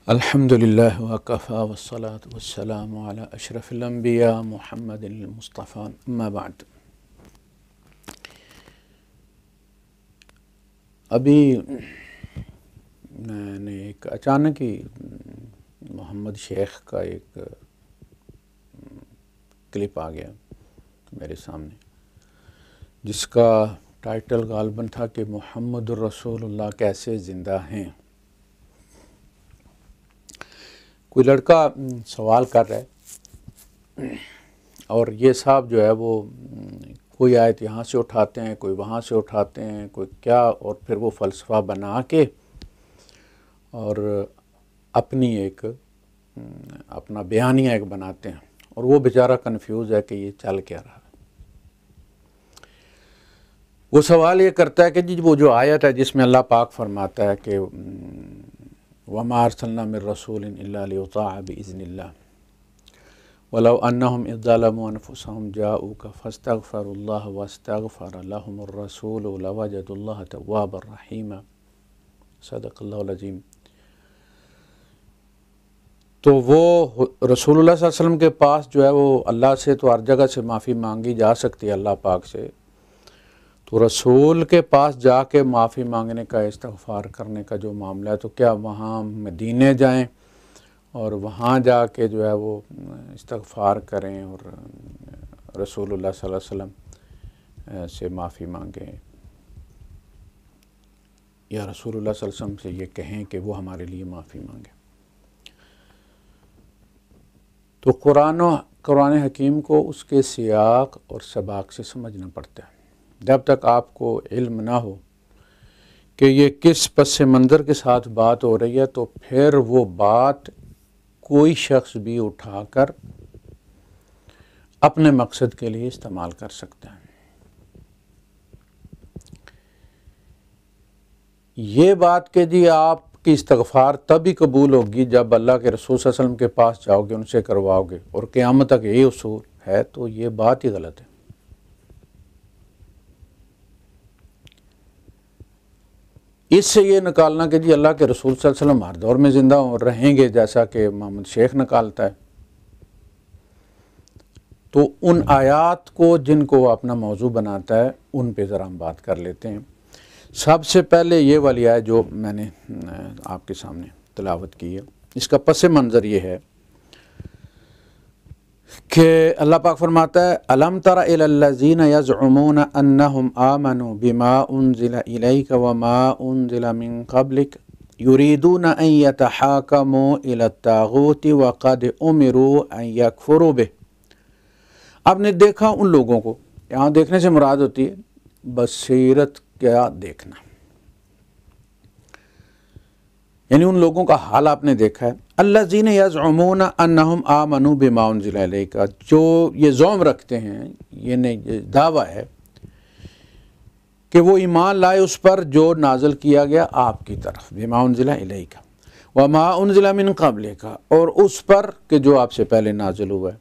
الحمدللہ وکفا والصلاة والسلام علی اشرف الانبیاء محمد المصطفیٰ اما بعد۔ ابھی میں نے ایک اچانک ہی محمد شیخ کا ایک کلپ آ گیا میرے سامنے، جس کا ٹائٹل غالباً تھا کہ محمد الرسول اللہ کیسے زندہ ہیں۔ کوئی لڑکا سوال کر رہا ہے اور یہ صاحب جو ہے وہ کوئی آیت یہاں سے اٹھاتے ہیں، کوئی وہاں سے اٹھاتے ہیں، کوئی کیا، اور پھر وہ فلسفہ بنا کے اور اپنا بیانیہ ایک بناتے ہیں، اور وہ بیچارہ کنفیوز ہے کہ یہ چل کیا رہا ہے۔ وہ سوال یہ کرتا ہے کہ جی وہ جو آیت ہے جس میں اللہ پاک فرماتا ہے کہ وَمَا أَرْسَلْنَا مِن رَّسُولٍ إِلَّا لِيُطَاعَ بِإِذْنِ اللَّهِ وَلَوْ أَنَّهُمْ إِذْ ظَلَمُوا أَنفُسَهُمْ جَاءُوكَ فَاسْتَغْفَرُوا اللَّهَ وَاسْتَغْفَرَ لَهُمُ الرَّسُولُ لَوَجَدُوا اللَّهَ تَوَّابًا رَّحِيمًا۔ صدق اللہ العظیم۔ تو وہ رسول اللہ صلی اللہ علیہ وسلم کے پاس جو ہے وہ اللہ سے تو ہر جگہ سے معافی مانگی جا سکتی ہے اللہ پاک سے، تو رسول کے پاس جا کے معافی مانگنے کا، استغفار کرنے کا جو معاملہ ہے، تو کیا وہاں مدینے جائیں اور وہاں جا کے جو ہے وہ استغفار کریں اور رسول اللہ صلی اللہ علیہ وسلم سے معافی مانگیں، یا رسول اللہ صلی اللہ علیہ وسلم سے یہ کہیں کہ وہ ہمارے لیے معافی مانگیں؟ تو قرآن حکیم کو اس کے سیاق اور سباق سے سمجھنا پڑتا ہے۔ جب تک آپ کو علم نہ ہو کہ یہ کس پس منظر کے ساتھ بات ہو رہی ہے، تو پھر وہ بات کوئی شخص بھی اٹھا کر اپنے مقصد کے لیے استعمال کر سکتا ہے۔ یہ بات کہ جی آپ کی استغفار تبھی قبول ہوگی جب اللہ کے رسول صلی اللہ علیہ وسلم کے پاس جاؤ گے، ان سے کرواؤ گے، اور قیامت تک یہی اصول ہے، تو یہ بات ہی غلط ہے۔ اس سے یہ نکالنا کہ جی اللہ کے رسول صلی اللہ علیہ وسلم ہر دور میں زندہ رہیں گے، جیسا کہ محمد شیخ نکالتا ہے، تو ان آیات کو جن کو وہ اپنا موضوع بناتا ہے ان پہ ذرا ہم بات کر لیتے ہیں۔ سب سے پہلے یہ والی آیت جو میں نے آپ کے سامنے تلاوت کی ہے، اس کا پس منظر یہ ہے کہ اللہ پاک فرماتا ہے أَلَمْ تَرَ إِلَى الَّذِينَ يَزْعُمُونَ أَنَّهُمْ آمَنُوا بِمَا أُنزِلَ إِلَيْكَ وَمَا أُنزِلَ مِن قَبْلِكَ يُرِيدُونَ أَن يَتَحَاكَمُوا إِلَى الطَّاغُوتِ وَقَدْ أُمِرُوا أَن يَكْفُرُوا بِهِ۔ آپ نے دیکھا ان لوگوں کو، یہاں دیکھنے سے مراد ہوتی ہے بصیرت کیا دیکھنا، یعنی ان لوگوں کا حال آپ نے دیکھا ہے۔ الذین یزعمون انہم آمنوا بما انزل الیک، جو یہ زعم رکھتے ہیں، یہ دعویٰ ہے کہ وہ ایمان لائے اس پر جو نازل کیا گیا آپ کی طرف، بما انزل الیک وما انزل من قبلک، اور اس پر کہ جو آپ سے پہلے نازل ہوا ہے،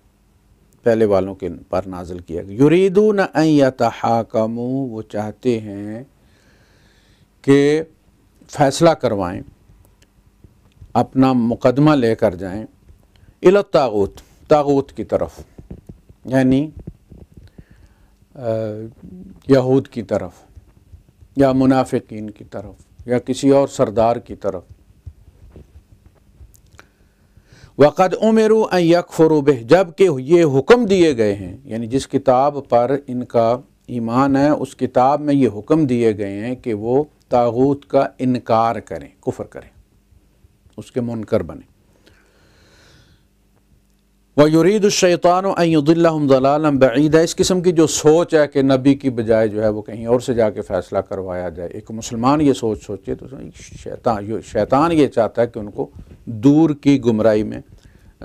پہلے والوں کے پر نازل کیا گیا۔ یریدون ان یتحاکموا، وہ چاہتے ہیں کہ فیصلہ کروائیں، اپنا مقدمہ لے کر جائیں، الی الطاغوت، طاغوت کی طرف، یعنی یہود کی طرف یا منافقین کی طرف یا کسی اور سردار کی طرف۔ وَقَدْ أُمِرُوا أَن يَكْفُرُوا بِهِ، جبکہ یہ حکم دیے گئے ہیں، یعنی جس کتاب پر ان کا ایمان ہے اس کتاب میں یہ حکم دیے گئے ہیں کہ وہ طاغوت کا انکار کریں، کفر کریں، اس کے منکر بنیں۔ وَيُرِيدُ الشَّيْطَانُ أَن يُضِلَّهُمْ ضَلَالًا بَعِيدًا، اس قسم کی جو سوچ ہے کہ نبی کی بجائے جو ہے وہ کہیں اور سے جا کے فیصلہ کروایا جائے، ایک مسلمان یہ سوچے تو شیطان یہ چاہتا ہے کہ ان کو دور کی گمراہی میں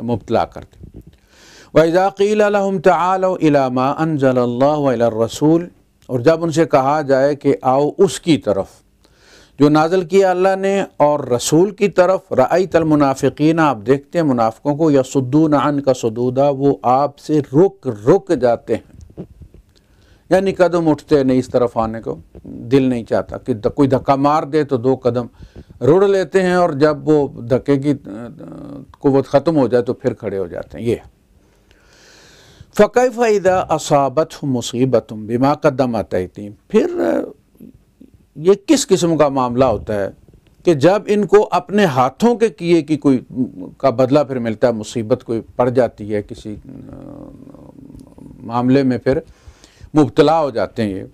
مبتلا کر دے۔ وَإِذَا قِيلَ لَهُمْ تَعَالَوْا إِلَى مَا أَنزَلَ اللَّهُ وَإِلَى الرَّسُولِ، اور جب ان سے کہا جائے کہ آؤ اس کی طرف جو نازل کیا اللہ نے اور رسول کی طرف، رأیت المنافقین، آپ دیکھتے ہیں منافقوں کو، یصدون عنک صدودا، وہ آپ سے رک جاتے ہیں، یعنی قدم اٹھتے نہیں اس طرف آنے کو، دل نہیں چاہتا کہ کوئی دھکا مار دے تو 2 قدم رڑ لیتے ہیں اور جب وہ دھکے کی قوت ختم ہو جائے تو پھر کھڑے ہو جاتے ہیں. یہ فَكَيْفَ إِذَا أَصَابَتْهُمْ مُصِيبَةٌ بِمَا قَدَّمَتْ أَيْدِيهِمْ. پھر یہ کس قسم کا معاملہ ہوتا ہے کہ جب ان کو اپنے ہاتھوں کے کیے کی کوئی کا بدلہ پھر ملتا ہے، مصیبت کوئی پڑ جاتی ہے، کسی معاملے میں پھر مبتلا ہو جاتے ہیں. یہ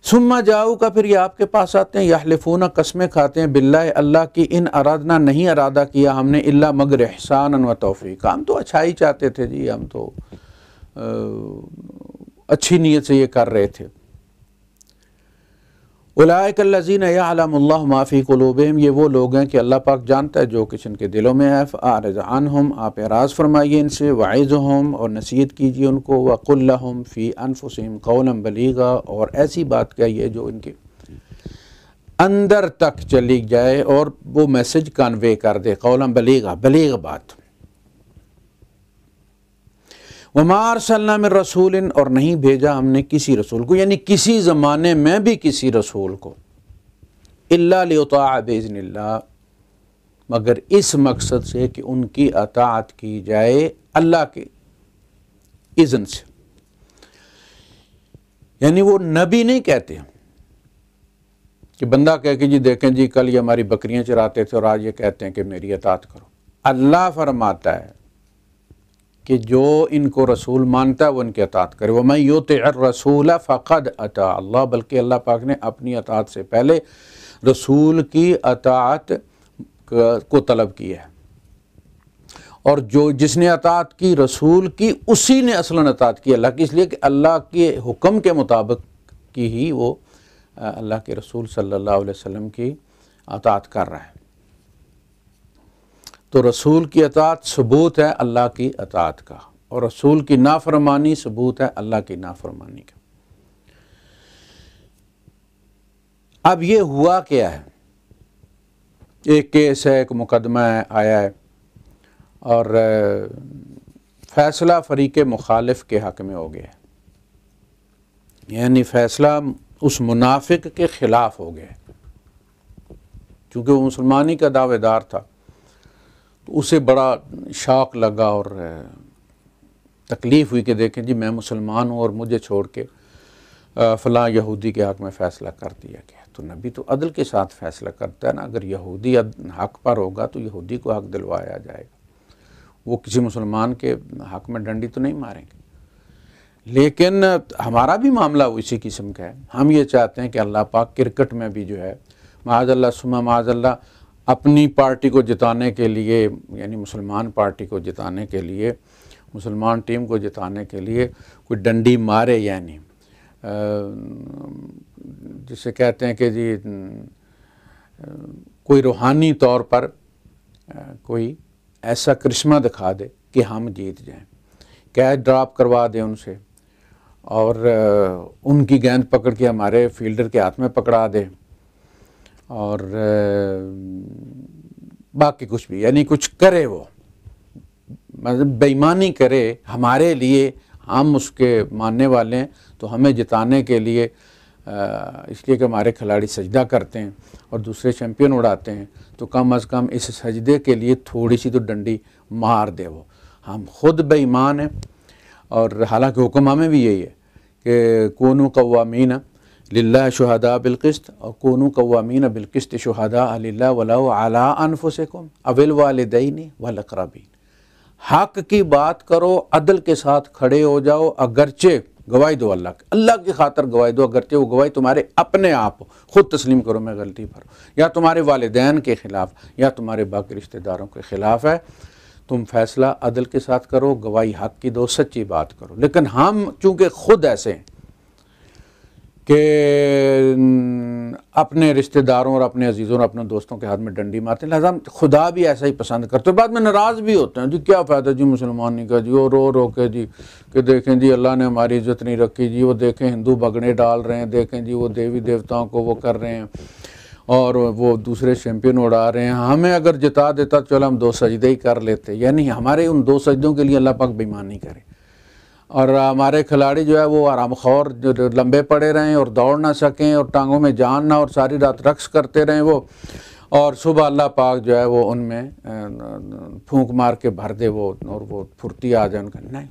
ثم جاؤ کا پھر یہ آپ کے پاس آتے ہیں، یحلفون قسمیں کھاتے ہیں، باللہ اللہ کی، ان ارادنا نہیں ارادہ کیا ہم نے، الا مگر احسانا و توفیق، ہم تو اچھائی چاہتے تھے جی، ہم تو اچھی نیت سے یہ کر رہے تھے. اولئک الذین یعلم اللہ ما فی قلوبہم، یہ وہ لوگ ہیں کہ اللہ پاک جانتا ہے جو کچھ ان کے دلوں میں ہے. فاعرض عنہم، آپ اعراض فرمائیے ان سے، وعظہم، اور نصیحت کیجیے ان کو، وقل لہم فی انفسہم قولا بلیغا، اور ایسی بات کہیے جو ان کے اندر تک چلی جائے اور وہ میسج کنوے کر دے. قولا بلیغا، بلیغ بات. وما ارسلنا من رسول، اور نہیں بھیجا ہم نے کسی رسول کو، یعنی کسی زمانے میں بھی کسی رسول کو، الا لیطاع باذن اللہ، مگر اس مقصد سے کہ ان کی اطاعت کی جائے اللہ کے اذن سے. یعنی وہ نبی نہیں کہتے کہ بندہ کہہ کہ جی دیکھیں جی کل یہ ہماری بکریاں چراتے تھے اور آج یہ کہتے ہیں کہ میری اطاعت کرو. اللہ فرماتا ہے کہ جو ان کو رسول مانتا ہے وہ ان کی اطاعت کرے. وَمَن يُطِعِ الرَّسُولَ فَقَدْ أَطَاعَ اللَّهَ، بلکہ اللہ پاک نے اپنی اطاعت سے پہلے رسول کی اطاعت کو طلب کیا ہے، اور جس نے اطاعت کی رسول کی اسی نے اصلاً اطاعت کی اللہ کی، اس لیے کہ اللہ کے حکم کے مطابق کی ہی وہ اللہ کے رسول صلی اللہ علیہ وسلم کی اطاعت کر رہا ہے. تو رسول کی اطاعت ثبوت ہے اللہ کی اطاعت کا، اور رسول کی نافرمانی ثبوت ہے اللہ کی نافرمانی کا. اب یہ ہوا کیا ہے؟ ایک کیس ہے، ایک مقدمہ آیا ہے، اور فیصلہ فریق مخالف کے حق میں ہو گیا ہے، یعنی فیصلہ اس منافق کے خلاف ہو گیا ہے. چونکہ وہ مسلمانی کا دعوے دار تھا تو اسے بڑا شوق لگا اور تکلیف ہوئی کہ دیکھیں جی میں مسلمان ہوں اور مجھے چھوڑ کے فلاں یہودی کے حق میں فیصلہ کر دیا گیا. تو نبی تو عدل کے ساتھ فیصلہ کرتا ہے نا، اگر یہودی حق پر ہوگا تو یہودی کو حق دلوایا جائے گا، وہ کسی مسلمان کے حق میں ڈنڈی تو نہیں ماریں گے. لیکن ہمارا بھی معاملہ اسی قسم کا ہے. ہم یہ چاہتے ہیں کہ اللہ پاک کرکٹ میں بھی جو ہے معاذ اللہ ثم معاذ اللہ اپنی پارٹی کو جتانے کے لیے، یعنی مسلمان پارٹی کو جتانے کے لیے، مسلمان ٹیم کو جتانے کے لیے کوئی ڈنڈی مارے، یعنی جسے کہتے ہیں کہ جی کوئی روحانی طور پر کوئی ایسا کرشمہ دکھا دے کہ ہم جیت جائیں، کیچ ڈراپ کروا دے ان سے، اور ان کی گیند پکڑ کے ہمارے فیلڈر کے ہاتھ میں پکڑا دے، اور باقی کچھ بھی، یعنی کچھ کرے، وہ مطلب بے ایمانی کرے ہمارے لیے. ہم اس کے ماننے والے ہیں تو ہمیں جتانے کے لیے، اس لیے کہ ہمارے کھلاڑی سجدہ کرتے ہیں اور دوسرے چیمپئن اڑاتے ہیں، تو کم از کم اس سجدے کے لیے تھوڑی سی تو ڈنڈی مار دے. وہ ہم خود بے ایمان ہیں، اور حالانکہ حکم ہمیں بھی یہی ہے کہ کونوا قوامین للہ شہداء بالقسط، اور کونوا قوامین بالقسط شہداء للہ ولو علی انفسکم او الوالدین والاقربین. حق کی بات کرو، عدل کے ساتھ کھڑے ہو جاؤ، اگرچہ گواہی دو اللہ کی خاطر گواہی دو، اگرچہ وہ گواہی تمہارے اپنے آپ ہو، خود تسلیم کرو میں غلطی پر ہوں، یا تمہارے والدین کے خلاف یا تمہارے باقی رشتہ داروں کے خلاف ہے. تم فیصلہ عدل کے ساتھ کرو، گواہی حق کی دو، سچی بات کرو. لیکن ہم چونکہ خود ایسے ہیں کہ اپنے رشتہ داروں اور اپنے عزیزوں اور اپنے دوستوں کے ہاتھ میں ڈنڈی مارتے ہیں، لہذا خدا بھی ایسا ہی پسند کرتے ہیں. بعد میں ناراض بھی ہوتے ہیں، جی کیا فائدہ جی مسلمان نہیں کا جی، وہ رو رو کے جی کہ دیکھیں جی اللہ نے ہماری عزت نہیں رکھی جی، وہ دیکھیں ہندو بگڑے ڈال رہے ہیں، دیکھیں جی وہ دیوی دیوتاؤں کو وہ کر رہے ہیں اور وہ دوسرے چیمپئن اڑا رہے ہیں. ہمیں اگر جتا دیتا چلو ہم 2 سجدے ہی کر لیتے. یعنی ہمارے ان 2 سجدوں کے لیے اللہ پاک بے ایمان نہیں کرے. اور ہمارے کھلاڑی جو ہے وہ آرام خور جو لمبے پڑے رہیں اور دوڑ نہ سکیں اور ٹانگوں میں جان نہ اور ساری رات رقص کرتے رہیں وہ، اور صبح اللہ پاک جو ہے وہ ان میں پھونک مار کے بھر دے وہ، اور وہ پھرتی آ جائے ان کا۔ نہیں،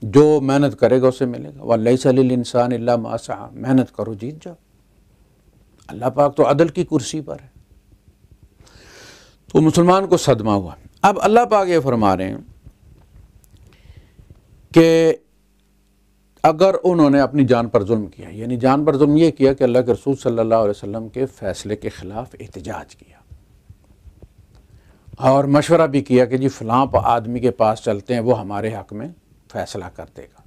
جو محنت کرے گا اسے ملے گا۔ وَلَيْسَ لِلْإِنسَانِ إِلَّا مَا سَعَىٰ، محنت کرو جیت جاؤ۔ اللہ پاک تو عدل کی کرسی پر ہے۔ تو مسلمان کو صدمہ ہوا۔ اب اللہ پاک یہ فرما رہے ہیں کہ اگر انہوں نے اپنی جان پر ظلم کیا، یعنی جان پر ظلم یہ کیا کہ اللہ کے رسول صلی اللہ علیہ وسلم کے فیصلے کے خلاف احتجاج کیا اور مشورہ بھی کیا کہ جی فلاں آدمی کے پاس چلتے ہیں، وہ ہمارے حق میں فیصلہ کر دے گا،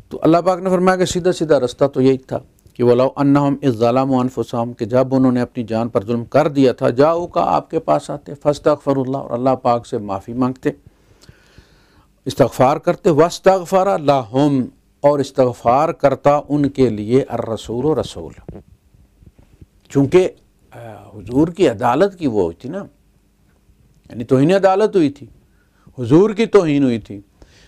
تو اللہ پاک نے فرمایا کہ سیدھا سیدھا رستہ تو یہی تھا کہ وَلَوْ أَنَّهُمْ إِذْ ظَلَمُوا أَنفُسَهُمْ، کہ جب انہوں نے اپنی جان پر ظلم کر دیا تھا، جاؤک، آپ کے پاس آتے، فاستغفروا اللہ، اور اللہ پاک سے معافی مانگتے، استغفار کرتے، واستغفر لہم، اور استغفار کرتا ان کے لیے الرسول و رسول، چونکہ حضور کی عدالت کی وہ ہوئی تھی نا، یعنی توہین عدالت ہوئی تھی، حضور کی توہین ہوئی تھی،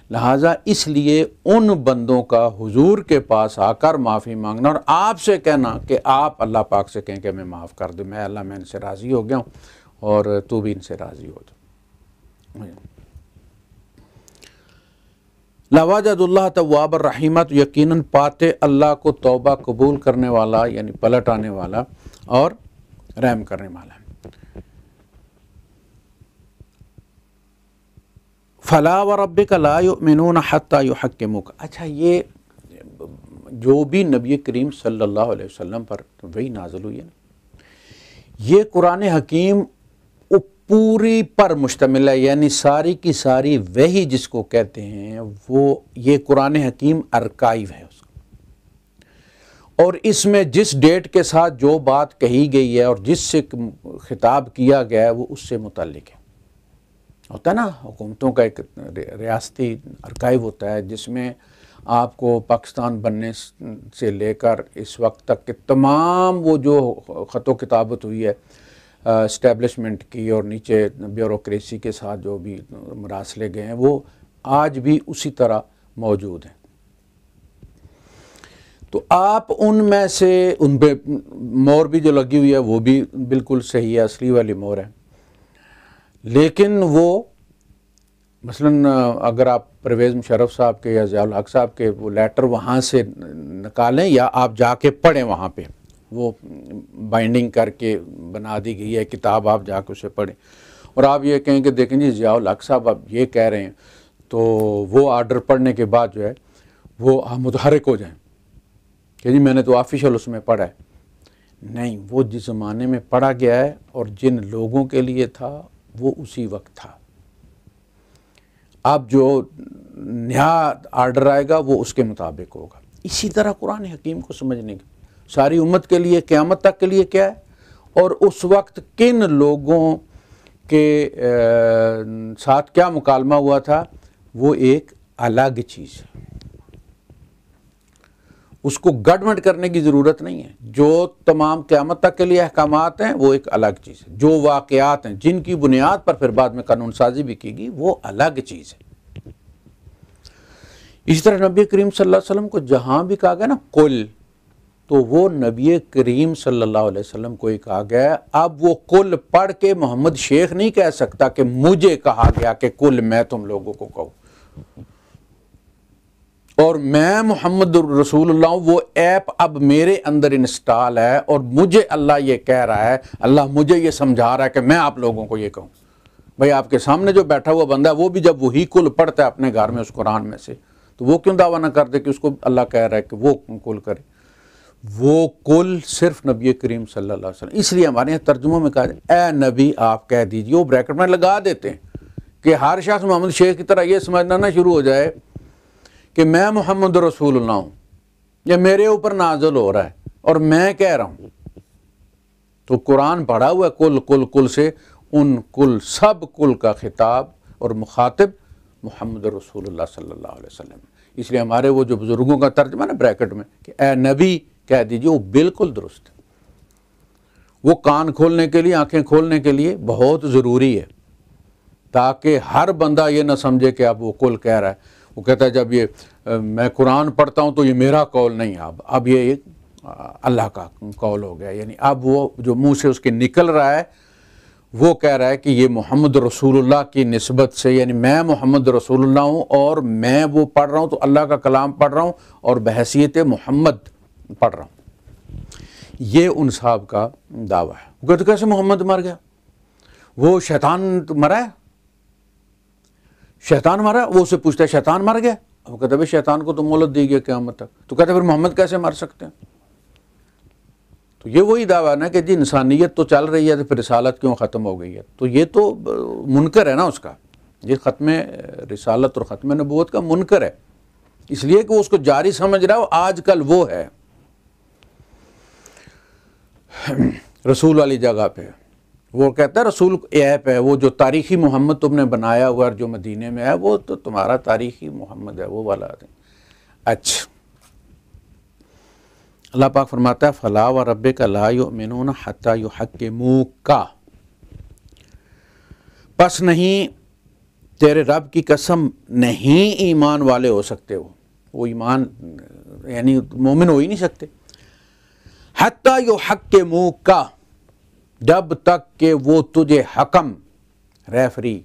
لہٰذا اس لیے ان بندوں کا حضور کے پاس آ کر معافی مانگنا اور آپ سے کہنا کہ آپ اللہ پاک سے کہیں کہ میں معاف کر دوں، میں اللہ میں ان سے راضی ہو گیا ہوں اور تو بھی ان سے راضی ہو جا۔ لَوَجَدُ اللَّهَ تَوَّابًا رَحِيمًا، تو یقیناً پاتے اللہ کو توبہ قبول کرنے والا، یعنی پلٹ آنے والا اور رحم کرنے والا۔ فَلَا وَرَبِّكَ لَا يُؤْمِنُونَ حَتَّى يُحَكِّمُوكَ، اچھا یہ جو بھی نبی کریم صلی اللہ علیہ وسلم پر وحی نازل ہوئی ہے نا، یہ قرآن حکیم پوری پر مشتمل ہے، یعنی ساری کی ساری وحی جس کو کہتے ہیں وہ یہ قرآن حکیم ارکائیو ہے اس کا، اور اس میں جس ڈیٹ کے ساتھ جو بات کہی گئی ہے اور جس سے خطاب کیا گیا ہے وہ اس سے متعلق ہے۔ ہوتا ہے نا حکومتوں کا ایک ریاستی ارکائیو ہوتا ہے جس میں آپ کو پاکستان بننے سے لے کر اس وقت تک کہ تمام وہ جو خط و کتابت ہوئی ہے اسٹیبلشمنٹ کی اور نیچے بیوروکریسی کے ساتھ جو بھی مراسلے گئے ہیں وہ آج بھی اسی طرح موجود ہیں۔ تو آپ ان میں سے ان پہ مور بھی جو لگی ہوئی ہے وہ بھی بالکل صحیح ہے، اصلی والی مور ہے، لیکن وہ مثلاً اگر آپ پرویز مشرف صاحب کے یا ضیاء الحق صاحب کے وہ لیٹر وہاں سے نکالیں یا آپ جا کے پڑھیں، وہاں پہ وہ بائنڈنگ کر کے بنا دی گئی ہے کتاب، آپ جا کے اسے پڑھیں اور آپ یہ کہیں کہ دیکھیں جی ضیاء الحق صاحب اب یہ کہہ رہے ہیں، تو وہ آرڈر پڑھنے کے بعد جو ہے وہ متحرک ہو جائیں کہ جی میں نے تو آفیشل اس میں پڑھا ہے۔ نہیں، وہ جس زمانے میں پڑھا گیا ہے اور جن لوگوں کے لیے تھا وہ اسی وقت تھا، اب جو نیا آرڈر آئے گا وہ اس کے مطابق ہوگا۔ اسی طرح قرآن حکیم کو سمجھنے کی ساری امت کے لیے قیامت تک کے لیے کیا ہے اور اس وقت کن لوگوں کے ساتھ کیا مکالمہ ہوا تھا، وہ ایک الگ چیز ہے، اس کو گڈمٹ کرنے کی ضرورت نہیں ہے۔ جو تمام قیامت تک کے لیے احکامات ہیں وہ ایک الگ چیز ہے، جو واقعات ہیں جن کی بنیاد پر پھر بعد میں قانون سازی بھی کی گئی وہ الگ چیز ہے۔ اسی طرح نبی کریم صلی اللہ علیہ وسلم کو جہاں بھی کہا گیا نا قل، تو وہ نبی کریم صلی اللہ علیہ وسلم کو ہی کہا گیا ہے۔ اب وہ قل پڑھ کے محمد شیخ نہیں کہہ سکتا کہ مجھے کہا گیا کہ قل میں تم لوگوں کو کہوں اور میں محمد رسول اللہ ہوں، وہ ایپ اب میرے اندر انسٹال ہے اور مجھے اللہ یہ کہہ رہا ہے، اللہ مجھے یہ سمجھا رہا ہے کہ میں آپ لوگوں کو یہ کہوں۔ بھئی آپ کے سامنے جو بیٹھا ہوا بندہ ہے وہ بھی جب وہی کل پڑھتا ہے اپنے گھر میں اس قرآن میں سے، تو وہ کیوں دعویٰ نہ کر دے کہ اس کو اللہ کہہ رہا ہے کہ وہ کل کرے؟ وہ کل صرف نبی کریم صلی اللہ علیہ وسلم۔ اس لیے ہمارے یہاں ترجموں میں کہا جائے اے نبی آپ کہہ دیجیے، وہ بریکٹ میں لگا دیتے ہیں کہ ہر شخص محمد شیخ کی طرح یہ سمجھنا نہ شروع ہو جائے کہ میں محمد رسول اللہ ہوں، یہ میرے اوپر نازل ہو رہا ہے اور میں کہہ رہا ہوں۔ تو قرآن پڑھا ہوا ہے کل کل کل سے، ان کل سب کل کا خطاب اور مخاطب محمد رسول اللہ صلی اللہ علیہ وسلم۔ اس لیے ہمارے وہ جو بزرگوں کا ترجمہ نا بریکٹ میں کہ اے نبی کہہ دیجیے، وہ بالکل درست ہے، وہ کان کھولنے کے لیے، آنکھیں کھولنے کے لیے بہت ضروری ہے تاکہ ہر بندہ یہ نہ سمجھے کہ اب وہ قول کہہ رہا ہے. وہ کہتا ہے جب یہ میں قرآن پڑھتا ہوں تو یہ میرا قول نہیں، اب یہ ایک اللہ کا قول ہو گیا. یعنی اب وہ جو منہ سے اس کے نکل رہا ہے وہ کہہ رہا ہے کہ یہ محمد رسول اللہ کی نسبت سے، یعنی میں محمد رسول اللہ ہوں اور میں وہ پڑھ رہا ہوں تو اللہ کا کلام پڑھ رہا ہوں اور بحیثیت محمد پڑھ رہا ہوں. یہ ان صاحب کا دعویٰ ہے. وہ کہتے کیسے محمد مر گیا؟ وہ شیطان مرا ہے، شیطان مرا. وہ اسے پوچھتا ہے شیطان مر گیا؟ وہ کہتا ہے بھائی شیطان کو تو مہلت دی گئی قیامت تک. تو کہتا ہے پھر محمد کیسے مر سکتے ہیں؟ تو یہ وہی دعویٰ نا کہ جی انسانیت تو چل رہی ہے تو پھر رسالت کیوں ختم ہو گئی ہے؟ تو یہ تو منکر ہے نا اس کا، یہ ختم رسالت اور ختم نبوت کا منکر ہے، اس لیے کہ وہ اس کو جاری سمجھ رہا ہے. آج کل وہ ہے رسول والی جگہ پہ، وہ کہتا ہے رسول ایپ ہے، وہ جو تاریخی محمد تم نے بنایا ہوا جو مدینے میں ہے وہ تو تمہارا تاریخی محمد ہے، وہ والا ہے. اچھا، اللہ پاک فرماتا ہے فَلَا وَرَبِّكَ لَا يُؤْمِنُونَ حَتَّى يُحَكِّمُوكَ، پس نہیں تیرے رب کی قسم نہیں ایمان والے ہو سکتے وہ ایمان یعنی مومن ہو ہی نہیں سکتے. حَتَّى يُحَكِّمُوكَ، جب تک کہ وہ تجھے حکم، ریفری،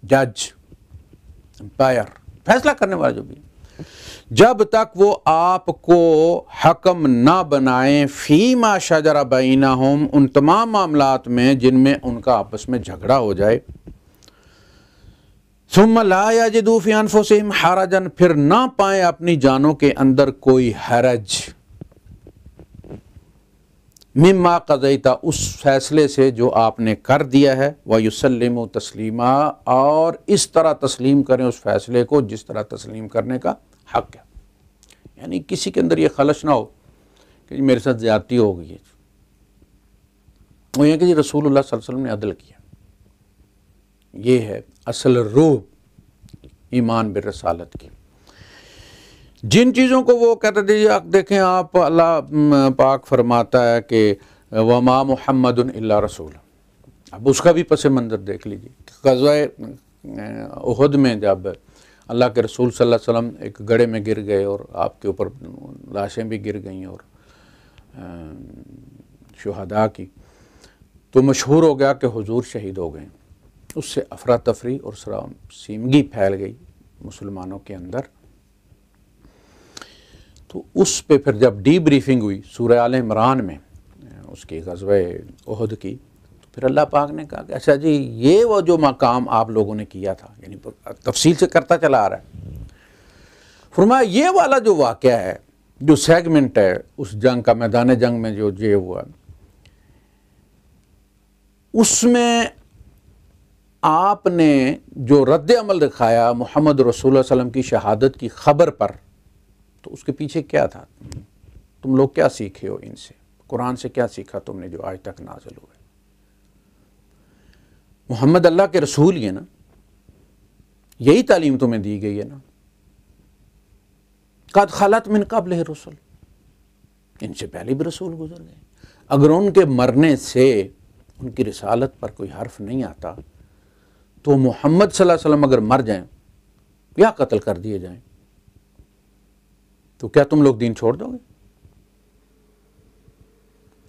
جج، امپائر، فیصلہ کرنے والا جو بھی، جب تک وہ آپ کو حکم نہ بنائیں فیما شجر بینہم، ان تمام معاملات میں جن میں ان کا آپس میں جھگڑا ہو جائے، ثم لا یجدوا فی انفسہم حرجا، پھر نہ پائیں اپنی جانوں کے اندر کوئی حرج، مما قضیت، اس فیصلے سے جو آپ نے کر دیا ہے، ویسلموا تسلیما، اور اس طرح تسلیم کریں اس فیصلے کو جس طرح تسلیم کرنے کا حق ہے. یعنی کسی کے اندر یہ خلش نہ ہو کہ میرے ساتھ زیادتی ہو گئی ہے. وہ یہ کہ جی رسول اللہ صلی اللہ علیہ وسلم نے عدل کیا. یہ ہے اصل روح ایمان بالرسالت کی. جن چیزوں کو وہ کہتے تھے، دیکھیں آپ، اللہ پاک فرماتا ہے کہ وما محمد الا رسول. اب اس کا بھی پس منظر دیکھ لیجیے. غزوہ احد میں جب اللہ کے رسول صلی اللہ علیہ وسلم ایک گڑھے میں گر گئے اور آپ کے اوپر لاشیں بھی گر گئیں اور شہداء کی، تو مشہور ہو گیا کہ حضور شہید ہو گئے. اس سے افراتفری اور سیمگی پھیل گئی مسلمانوں کے اندر. تو اس پہ پھر جب ڈی بریفنگ ہوئی سورہ آل عمران میں اس کی غزوہ احد کی، تو پھر اللہ پاک نے کہا کہ اچھا جی یہ وہ جو مقام آپ لوگوں نے کیا تھا، یعنی تفصیل سے کرتا چلا آ رہا ہے. فرمایا یہ والا جو واقعہ ہے، جو سیگمنٹ ہے اس جنگ کا، میدان جنگ میں جو یہ ہوا، اس میں آپ نے جو رد عمل دکھایا محمد رسول اللہ علیہ وسلم کی شہادت کی خبر پر، تو اس کے پیچھے کیا تھا؟ تم لوگ کیا سیکھے ہو ان سے؟ قرآن سے کیا سیکھا تم نے جو آج تک نازل ہوئے؟ محمد اللہ کے رسول ہی ہے نا، یہی تعلیم تمہیں دی گئی ہے نا. قد خلت من قبل رسل، ان سے پہلے بھی رسول گزر گئے. اگر ان کے مرنے سے ان کی رسالت پر کوئی حرف نہیں آتا تو محمد صلی اللہ علیہ وسلم اگر مر جائیں یا قتل کر دیے جائیں تو کیا تم لوگ دین چھوڑ دو گے؟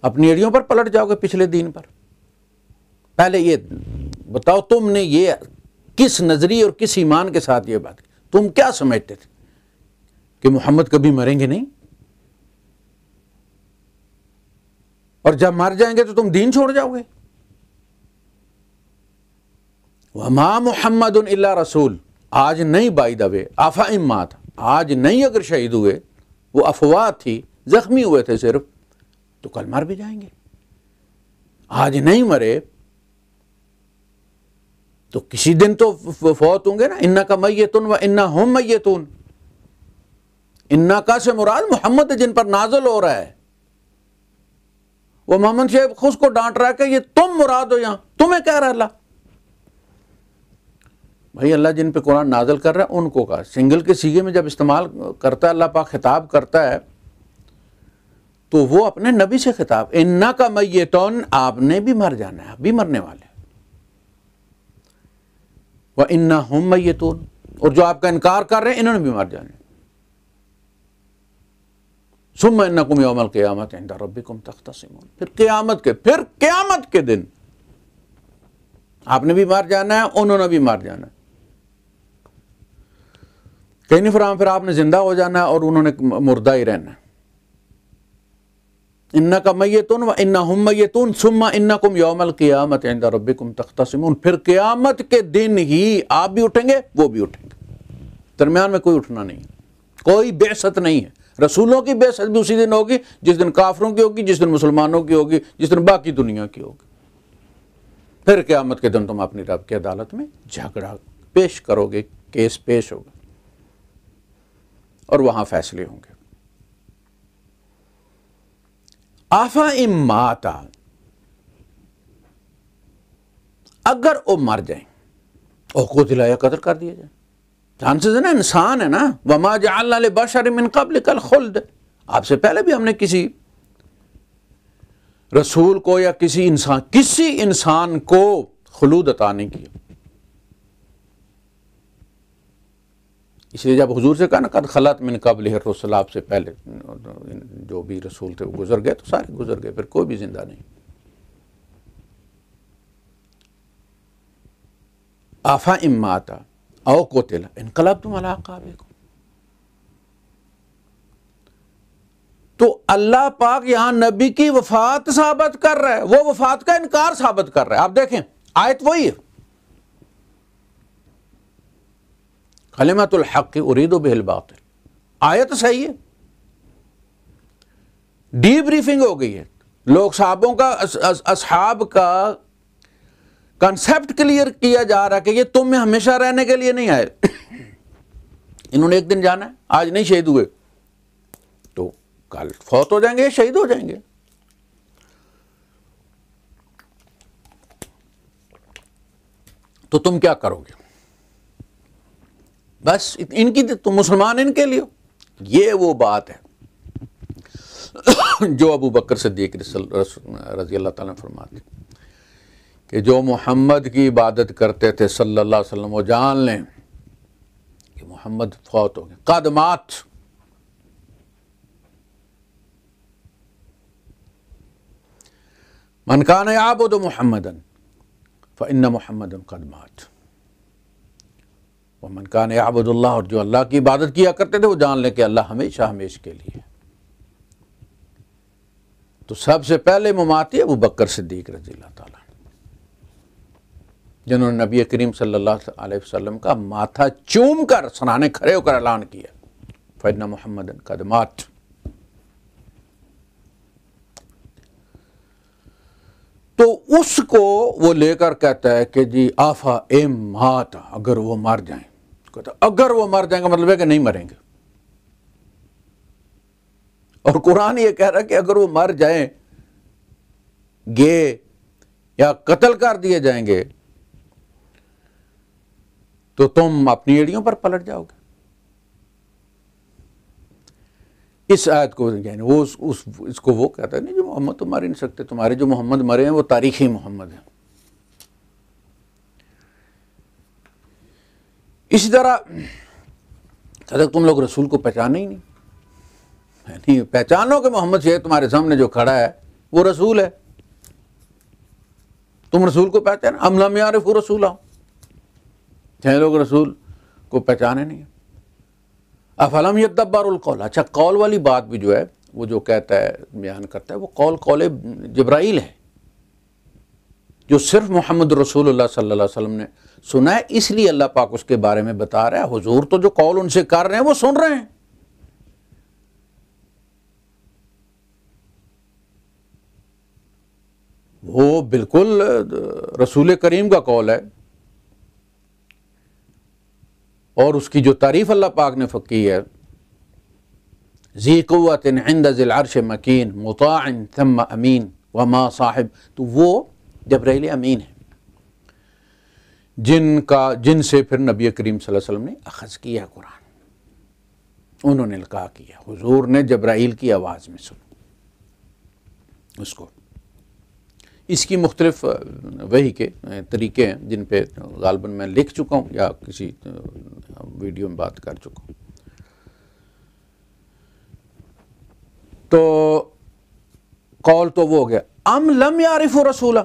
اپنی ایڑیوں پر پلٹ جاؤ گے پچھلے دین پر؟ پہلے یہ بتاؤ تم نے یہ کس نظریے اور کس ایمان کے ساتھ یہ بات کی؟ تم کیا سمجھتے تھے کہ محمد کبھی مریں گے نہیں؟ اور جب مر جائیں گے تو تم دین چھوڑ جاؤ گے؟ وما محمد الا رسول، آج نہیں بائی دا وے، افئن مات، آج نہیں اگر شہید ہوئے، وہ افواہ تھی، زخمی ہوئے تھے صرف، تو کل مر بھی جائیں گے. آج نہیں مرے تو کسی دن تو فوت ہوں گے نا. انکا میتون و انہم میتون، انکا سے مراد محمد جن پر نازل ہو رہا ہے. وہ محمد شیخ خود کو ڈانٹ رہا ہے کہ یہ تم مراد ہو، یہاں تمہیں کہہ رہا ہے اللہ. بھائی اللہ جن پہ قرآن نازل کر رہا ہے ان کو کہا. سنگل کے سیغے میں جب استعمال کرتا ہے اللہ پاک خطاب کرتا ہے تو وہ اپنے نبی سے خطاب، انکا میتون، آپ نے بھی مر جانا ہے، آپ بھی مرنے والے. وَإِنَّهُمْ مَيِّتُونَ، اور جو آپ کا انکار کر رہے ہیں انہوں نے بھی مر جانا ہے۔ ثُمَّ إِنَّكُمْ يَوْمَ الْقِيَامَةِ عِنْدَ رَبِّكُمْ تَخْتَصِمُونَ، پھر قیامت کے دن آپ نے بھی مر جانا ہے، انہوں نے بھی مر جانا ہے۔ کہیں نہیں فرمایا پھر آپ نے زندہ ہو جانا ہے اور انہوں نے مردہ ہی رہنا ہے۔ انک میتون وانہم میتون ثم انکم یوم القیامۃ عند ربکم تختصمون، پھر قیامت کے دن ہی آپ بھی اٹھیں گے وہ بھی اٹھیں گے، درمیان میں کوئی اٹھنا نہیں ہے، کوئی بعثت نہیں ہے۔ رسولوں کی بعثت بھی اسی دن ہوگی جس دن کافروں کی ہوگی، جس دن مسلمانوں کی ہوگی، جس دن باقی دنیا کی ہوگی۔ پھر قیامت کے دن تم اپنی رب کی عدالت میں جھگڑا پیش کرو گے، کیس پیش ہوگا اور وہاں فیصلے ہوں گے۔ آفا اماتا، اگر وہ مر جائیں او قتل یا قتل کر دیا جائے، چانسز ہے نا، انسان ہے نا، وما جعلنا لبشر من قبلک الخلد، آپ سے پہلے بھی ہم نے کسی رسول کو یا کسی انسان کو خلود عطا نہیں کیا۔ اس لیے جب حضور سے کہا نا قد خلت من قبلہ الرسل، آپ سے پہلے جو بھی رسول تھے وہ گزر گئے، تو سارے گزر گئے، پھر کوئی بھی زندہ نہیں۔ آفا اماتا او قتل انقلبتم علی اعقابکم، تو اللہ پاک یہاں نبی کی وفات ثابت کر رہا ہے، وہ وفات کا انکار ثابت کر رہا ہے۔ آپ دیکھیں آیت وہی ہے، کلمۃ الحق ارید بہ الباطل، آیت صحیح ہے، ڈی بریفنگ ہو گئی ہے، لوگ صحابوں کا اصحاب کا کنسپٹ کلیئر کیا جا رہا ہے کہ یہ تم میں ہمیشہ رہنے کے لیے نہیں آئے، انہوں نے ایک دن جانا ہے، آج نہیں شہید ہوئے تو کل فوت ہو جائیں گے، شہید ہو جائیں گے۔ تو تم کیا کرو گے؟ بس ان کی تم مسلمان ان کے لیے، یہ وہ بات ہے جو ابو بکر صدیق رضی اللہ تعالیٰ نے فرماتے کہ جو محمد کی عبادت کرتے تھے صلی اللہ علیہ وسلم، وہ جان لیں کہ محمد فوت ہو گئے، قد مات۔ من کان یعبد محمدا فإن محمدا قد مات ومن کان یعبد اللہ، اور جو اللہ کی عبادت کیا کرتے تھے وہ جان لیں کہ اللہ ہمیشہ ہمیشہ کے لیے ہے۔ تو سب سے پہلے مماتی ابو بکر صدیق رضی اللہ تعالیٰ، جنہوں نے نبی کریم صلی اللہ علیہ وسلم کا ماتھا چوم کر سرانے کھڑے ہو کر اعلان کیا فإن محمدا قد مات۔ تو اس کو وہ لے کر کہتا ہے کہ جی آفا ایم مات، اگر وہ مر جائیں، کہتا اگر وہ مر جائیں گا مطلب ہے کہ نہیں مریں گے، اور قرآن یہ کہہ رہا ہے کہ اگر وہ مر جائیں گے یا قتل کر دیے جائیں گے تو تم اپنی ایڑیوں پر پلٹ جاؤ گے۔ اس آیت کو یعنی وہ اس کو وہ کہتا ہے نہیں جو محمد تو مر ہی نہیں سکتے، تمہارے جو محمد مرے ہیں وہ تاریخی محمد ہیں۔ اسی طرح حضرت تم لوگ رسول کو پہچانے ہی نہیں، یعنی پہچانو کہ محمد شیخ تمہارے سامنے جو کھڑا ہے وہ رسول ہے، تم رسول کو پہچانا، ہم لم یعرفوا رسولہ، چھ لوگ رسول کو پہچانے نہیں ہیں۔ افلم یدبروا القول، اچھا قول والی بات بھی جو ہے وہ جو کہتا ہے بیان کرتا ہے وہ قول جبرائیل ہے، جو صرف محمد رسول اللہ صلی اللہ علیہ وسلم نے سنا ہے، اس لیے اللہ پاک اس کے بارے میں بتا رہا ہے حضور تو جو قول ان سے کر رہے ہیں وہ سن رہے ہیں۔ وہ بالکل رسول کریم کا قول ہے، اور اس کی جو تعریف اللہ پاک نے کی ہے ذی قوت عند ذی العرش مکین مطاع ثم امین وما صاحب، تو وہ جبرائیل امین ہے جن سے پھر نبی کریم صلی اللہ علیہ وسلم نے اخذ کیا قرآن، انہوں نے القاء کیا، حضور نے جبرائیل کی آواز میں سنا اس کو۔ اس کی مختلف وحی کے طریقے ہیں جن پہ غالباً میں لکھ چکا ہوں یا کسی ویڈیو میں بات کر چکا ہوں. تو قول تو وہ ہو گیا. ام لم یعرفوا رسولہ،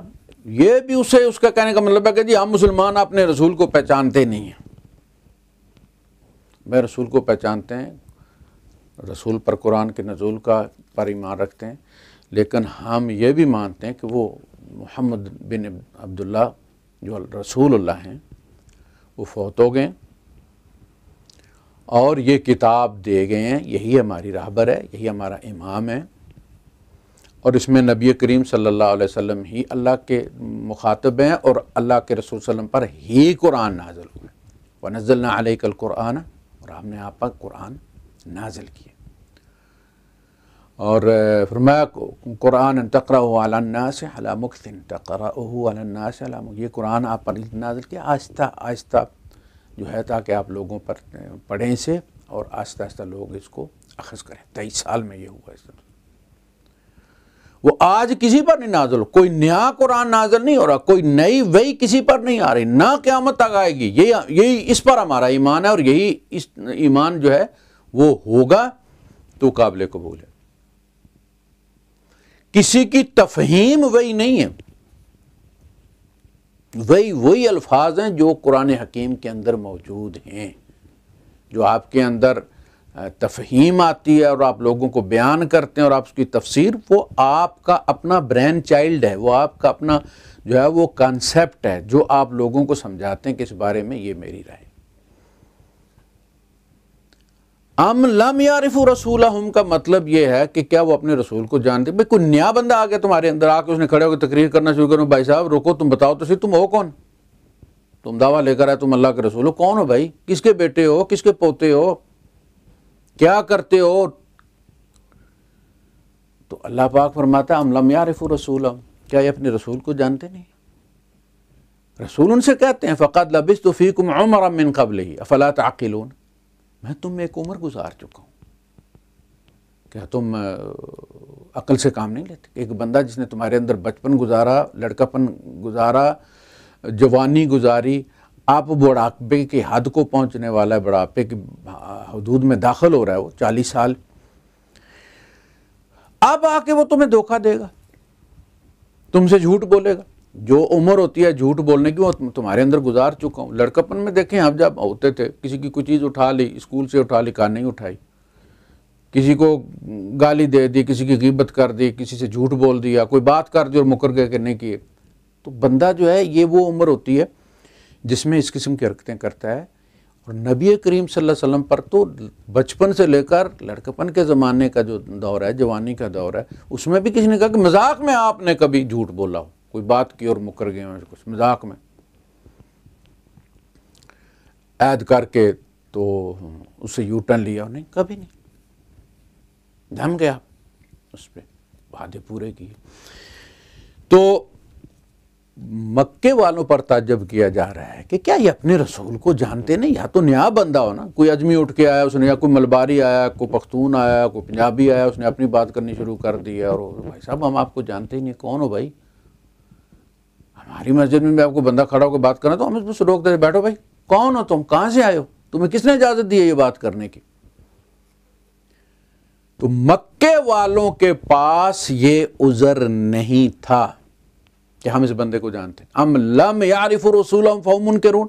یہ بھی اسے اس کا کہنے کا مطلب ہے کہ جی ہم مسلمان اپنے رسول کو پہچانتے نہیں ہیں. میں رسول کو پہچانتے ہیں، رسول پر قرآن کے نزول کا پر ایمان رکھتے ہیں، لیکن ہم یہ بھی مانتے ہیں کہ وہ محمد بن عبداللہ جو رسول اللہ ہیں وہ فوت ہو گئے اور یہ کتاب دے گئے ہیں، یہی ہماری راہبر ہے، یہی ہمارا امام ہے، اور اس میں نبی کریم صلی اللہ علیہ وسلم ہی اللہ کے مخاطب ہیں اور اللہ کے رسول صلی اللہ علیہ وسلم پر ہی قرآن نازل ہوئے. وَنَزَّلْنَا عَلَيْكَ الْقُرْآنَ، اور ہم نے آپ پر قرآن نازل کیے. اور فرمایا قرآن تقرأہ علی الناس علی مکث تقرأہ علی الناس علی مکث، یہ قرآن آپ پر نازل کیا آہستہ آہستہ جو ہے تاکہ آپ لوگوں پر پڑھیں اسے اور آہستہ آہستہ لوگ اس کو اخذ کریں. 23 سال میں یہ ہوا. اس طرح وہ آج کسی پر نہیں نازل ہو، کوئی نیا قرآن نازل نہیں ہو رہا، کوئی نئی وحی کسی پر نہیں آ رہی، نہ قیامت تک آئے گی. یہی اس پر ہمارا ایمان ہے اور یہی اس ایمان جو ہے وہ ہوگا تو قابل قبول ہے. کسی کی تفہیم وہی نہیں ہے، وہی الفاظ ہیں جو قرآن حکیم کے اندر موجود ہیں. جو آپ کے اندر تفہیم آتی ہے اور آپ لوگوں کو بیان کرتے ہیں اور آپ اس کی تفسیر، وہ آپ کا اپنا برین چائلڈ ہے، وہ آپ کا اپنا جو ہے وہ کانسیپٹ ہے جو آپ لوگوں کو سمجھاتے ہیں کہ اس بارے میں یہ میری رائے. ام لم یعرفوا رسولہم کا مطلب یہ ہے کہ کیا وہ اپنے رسول کو جانتے؟ بھئی کوئی نیا بندہ آ گیا تمہارے اندر، آ کے اس نے کھڑے ہو کے تقریر کرنا شروع کرنا، بھائی صاحب رکو، تم بتاؤ تو صحیح تم ہو کون؟ تم دعویٰ لے کر آئے تم اللہ کے رسول ہو، کون ہو بھائی؟ کس کے بیٹے ہو؟ کس کے پوتے ہو؟ کیا کرتے ہو؟ تو اللہ پاک فرماتا ہے ام لم یعرفوا رسولہم، کیا یہ اپنے رسول کو جانتے نہیں؟ رسول ان سے کہتے ہیں فقد لبثت فیکم عمرا من قبلہ افلا تعقلون، میں تم میں ایک عمر گزار چکا ہوں، کیا تم عقل سے کام نہیں لیتے؟ ایک بندہ جس نے تمہارے اندر بچپن گزارا، لڑکا پن گزارا، جوانی گزاری، آپ بڑھاپے کی حد کو پہنچنے والا ہے، بڑھاپے کی حدود میں داخل ہو رہا ہے، وہ 40 سال، اب آ کے وہ تمہیں دھوکہ دے گا، تم سے جھوٹ بولے گا. جو عمر ہوتی ہے جھوٹ بولنے کی وہ تمہارے اندر گزار چکا ہوں. لڑکپن میں دیکھیں آپ جب ہوتے تھے، کسی کی کوئی چیز اٹھا لی، اسکول سے اٹھا لی، کہاں نہیں اٹھائی، کسی کو گالی دے دی، کسی کی غیبت کر دی، کسی سے جھوٹ بول دیا، کوئی بات کر دی اور مکر گئے کہ نہیں کیے. تو بندہ جو ہے یہ وہ عمر ہوتی ہے جس میں اس قسم کی حرکتیں کرتا ہے. اور نبی کریم صلی اللہ علیہ وسلم پر تو بچپن سے لے کر لڑکپن کے زمانے کا جو دور ہے، جوانی کا دور ہے، اس میں بھی کسی نے کہا کہ مذاق میں آپ نے کبھی جھوٹ بولا ہو، کوئی بات کی اور مکر گئے ہیں کچھ مذاق میں عید کر کے تو اسے یو ٹرن لیا، نہیں کبھی نہیں، دھم گیا اس پہ، وعدے پورے کیے. تو مکے والوں پر تعجب کیا جا رہا ہے کہ کیا یہ اپنے رسول کو جانتے نہیں؟ یا تو نیا بندہ ہو نا، کوئی اجمی اٹھ کے آیا اس نے، یا کوئی ملباری آیا، کوئی پختون آیا، کوئی پنجابی آیا، اس نے اپنی بات کرنی شروع کر دی ہے، اور بھائی صاحب ہم آپ کو جانتے ہی نہیں، کون ہو بھائی؟ ہماری مسجد میں بھی آپ کو بندہ کھڑا ہو کے بات کرنا تو ہم اس پہ روک دیتے، بیٹھو بھائی، کون ہو تم؟ کہاں سے آئے ہو؟ تمہیں کس نے اجازت دی ہے یہ بات کرنے کی؟ تو مکے والوں کے پاس یہ عذر نہیں تھا کہ ہم اس بندے کو جانتے ہیں. ام لم یعرفوا رسولہم فہم منکرون،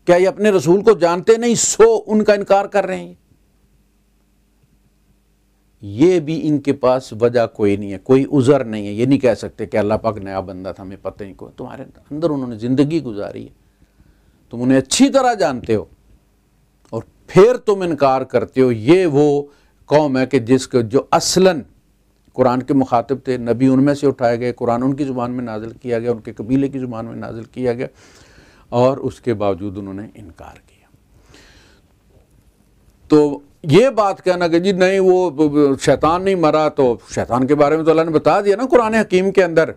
کیا یہ اپنے رسول کو جانتے نہیں سو ان کا انکار کر رہے ہیں؟ یہ بھی ان کے پاس وجہ کوئی نہیں ہے، کوئی عذر نہیں ہے. یہ نہیں کہہ سکتے کہ اللہ پاک نیا بندہ تھا ہمیں پتہ ہی کوئی، تمہارے اندر انہوں نے زندگی گزاری ہے، تم انہیں اچھی طرح جانتے ہو اور پھر تم انکار کرتے ہو. یہ وہ قوم ہے کہ جس کو جو اصلاً قرآن کے مخاطب تھے، نبی ان میں سے اٹھائے گئے، قرآن ان کی زبان میں نازل کیا گیا، ان کے قبیلے کی زبان میں نازل کیا گیا، اور اس کے باوجود انہوں نے انکار کیا. تو یہ بات کہنا کہ جی نہیں وہ شیطان نہیں مرا، تو شیطان کے بارے میں تو اللہ نے بتا دیا نا قرآن حکیم کے اندر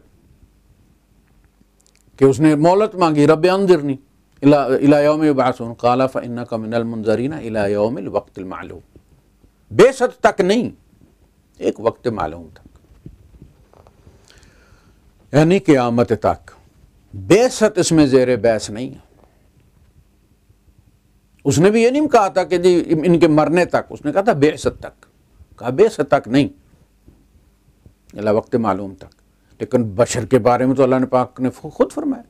کہ اس نے مہلت مانگی، رب انظرنی الی یوم یبعثون قال فانک من المنظرین الی یوم الوقت المعلوم. بے شک تک نہیں، ایک وقت معلوم تک. یعنی قیامت تک بعثت اس میں زیر بحث نہیں ہے۔ اس نے بھی یہ نہیں کہا تھا کہ جی ان کے مرنے تک، اس نے کہا تھا بعثت تک، کہا بعثت تک نہیں، اللہ وقت معلوم تک۔ لیکن بشر کے بارے میں تو اللہ نے پاک نے خود فرمایا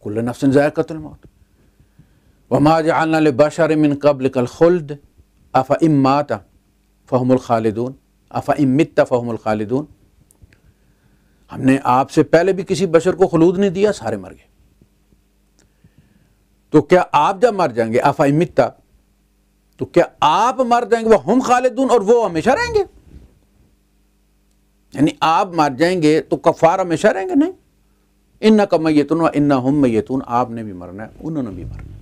کل نفس ذائقۃ الموت وما جعلنا لبشر من قبلک الخلد افإن مات فهم الخالدون افإن مت فهم الخالدون۔ ہم نے آپ سے پہلے بھی کسی بشر کو خلود نہیں دیا، سارے مر گئے، تو کیا آپ جب مر جائیں گے افإن مت، تو کیا آپ مر جائیں گے وہ ہم خالدون، اور وہ ہمیشہ رہیں گے؟ یعنی آپ مر جائیں گے تو کفار ہمیشہ رہیں گے؟ نہیں، انک میتون وانہم میتون، آپ نے بھی مرنا ہے، انہوں نے بھی مرنا ہے۔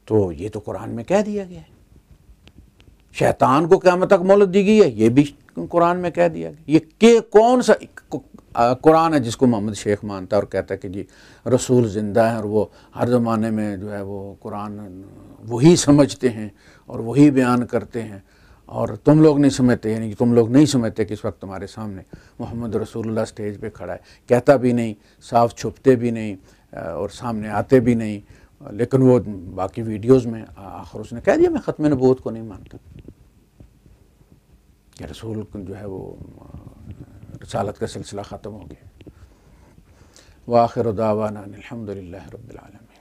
تو یہ تو قرآن میں کہہ دیا گیا ہے۔ شیطان کو قیامت تک مہلت دی گئی ہے، یہ بھی قرآن میں کہہ دیا گیا۔ یہ کون سا قرآن ہے جس کو محمد شیخ مانتا ہے اور کہتا ہے کہ جی رسول زندہ ہیں اور وہ ہر زمانے میں جو ہے وہ قرآن وہی سمجھتے ہیں اور وہی بیان کرتے ہیں، اور تم لوگ نہیں سمجھتے، یعنی کہ تم لوگ نہیں سمجھتے کہ اس وقت تمہارے سامنے محمد رسول اللہ سٹیج پہ کھڑا ہے، کہتا بھی نہیں، صاف چھپتے بھی نہیں اور سامنے آتے بھی نہیں، لیکن وہ باقی ویڈیوز میں آخر اس نے کہہ دیا میں ختم نبوت کو نہیں مانتا، کہ رسول جو ہے وہ رسالت کا سلسلہ ختم ہو گیا۔ وآخر دعوانا الحمد للہ رب العالمین۔